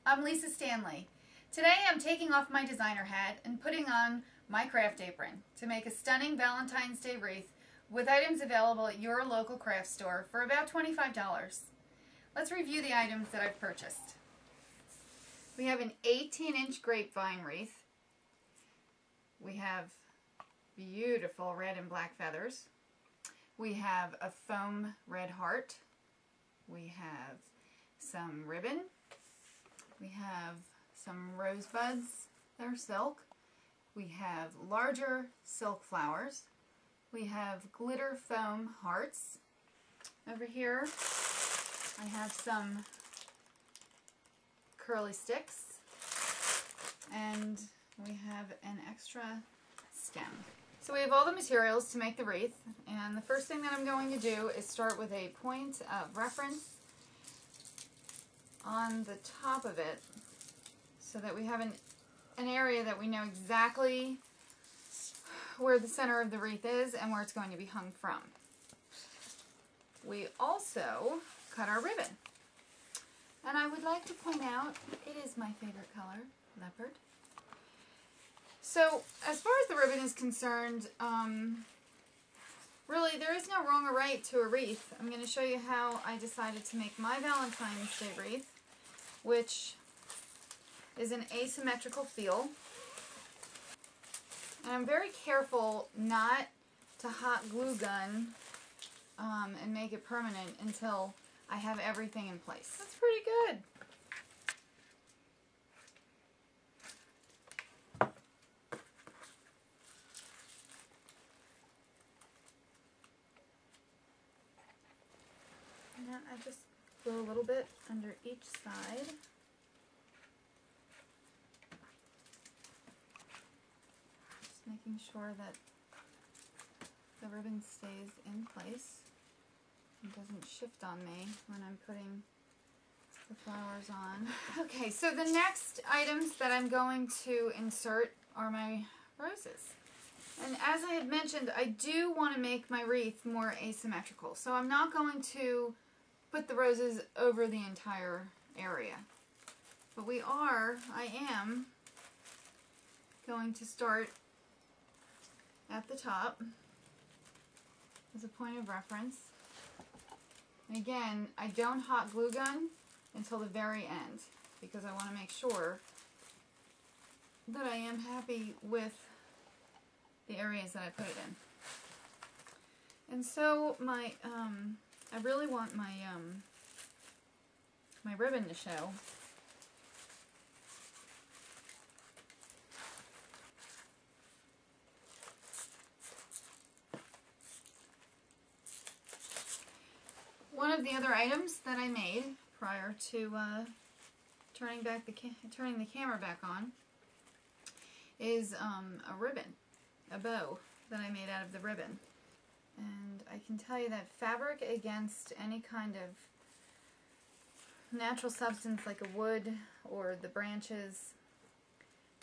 I'm Lisa Stanley. Today I'm taking off my designer hat and putting on my craft apron to make a stunning Valentine's Day wreath with items available at your local craft store for about $25. Let's review the items that I've purchased. We have an 18-inch grapevine wreath. We have beautiful red and black feathers. We have a foam red heart. We have some ribbon. We have some rosebuds that are silk. We have larger silk flowers. We have glitter foam hearts. Over here I have some curly sticks, and we have an extra stem. So we have all the materials to make the wreath, and the first thing that I'm going to do is start with a point of reference on the top of it so that we have an area that we know exactly where the center of the wreath is and where it's going to be hung from. We also cut our ribbon. And I would like to point out, it is my favorite color, leopard. So, as far as the ribbon is concerned, really there is no wrong or right to a wreath. I'm going to show you how I decided to make my Valentine's Day wreath, which is an asymmetrical feel. And I'm very careful not to hot glue gun and make it permanent until I have everything in place. That's pretty good. And then I just glue a little bit under each side. Just making sure that the ribbon stays in place and doesn't shift on me when I'm putting the flowers on. Okay, so the next items that I'm going to insert are my roses. And as I had mentioned, I do want to make my wreath more asymmetrical. So I'm not going to put the roses over the entire area. But I am going to start at the top as a point of reference. And again, I don't hot glue gun until the very end because I want to make sure that I am happy with the areas that I put it in. And so I really want my my ribbon to show. One of the other items that I made prior to turning the camera back on is a ribbon, a bow that I made out of the ribbon. And I can tell you that fabric against any kind of natural substance like a wood or the branches,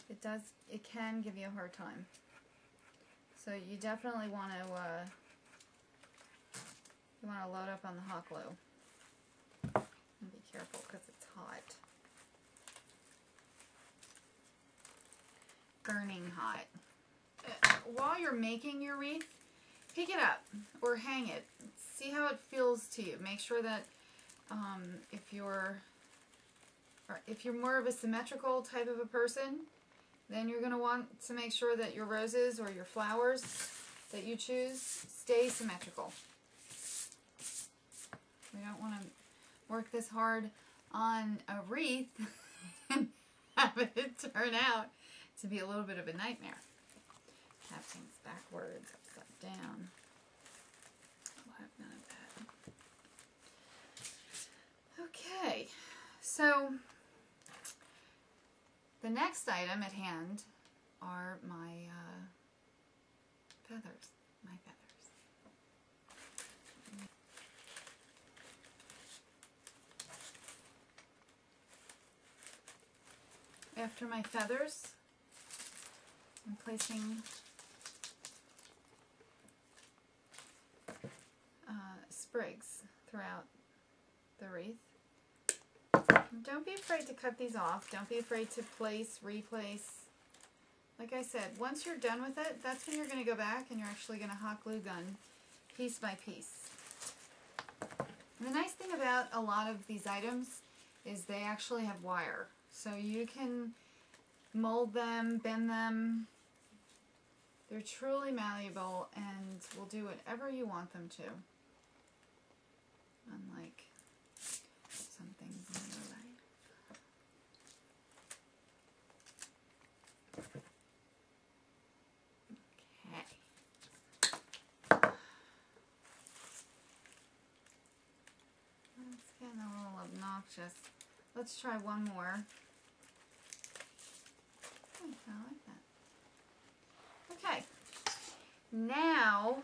it can give you a hard time. So you definitely want to load up on the hot glue. And be careful because it's hot. Burning hot. While you're making your wreath, pick it up or hang it. See how it feels to you. Make sure that if you're more of a symmetrical type of a person, then you're going to want to make sure that your roses or your flowers that you choose stay symmetrical. We don't want to work this hard on a wreath and have it turn out to be a little bit of a nightmare. Have things backwards, upside down. We'll have none of that. Okay, so the next item at hand are my feathers. After my feathers, I'm placing sprigs throughout the wreath. Don't be afraid to cut these off. Don't be afraid to place, replace. Like I said, once you're done with it, that's when you're going to go back and you're actually going to hot glue gun piece by piece. And the nice thing about a lot of these items is they actually have wire. So you can mold them, bend them. They're truly malleable and will do whatever you want them to. Unlike some things in your life. It's getting a little obnoxious. Let's try one more. I like that. Okay. Now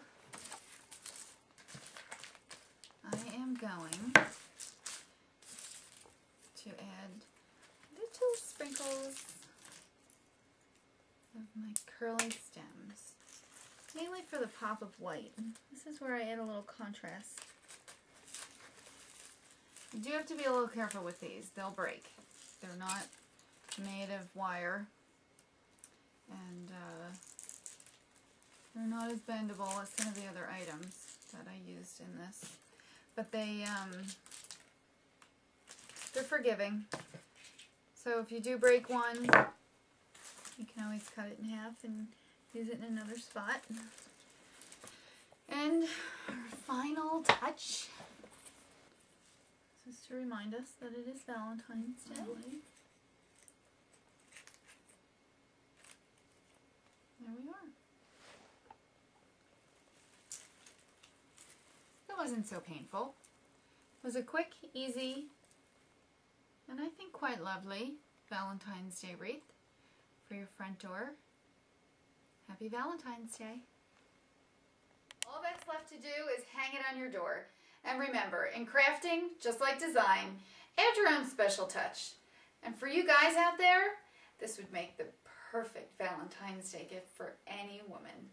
I am going to add little sprinkles of my curly stems. Mainly for the pop of white. This is where I add a little contrast. You do have to be a little careful with these. They'll break. They're not made of wire. And they're not as bendable as some of the other items that I used in this. But they're forgiving. So if you do break one, you can always cut it in half and use it in another spot. And our final touch. Just to remind us that it is Valentine's Day. There we are. That wasn't so painful. It was a quick, easy, and I think quite lovely Valentine's Day wreath for your front door. Happy Valentine's Day. All that's left to do is hang it on your door. And remember, in crafting, just like design, add your own special touch. And for you guys out there, this would make the perfect Valentine's Day gift for any woman.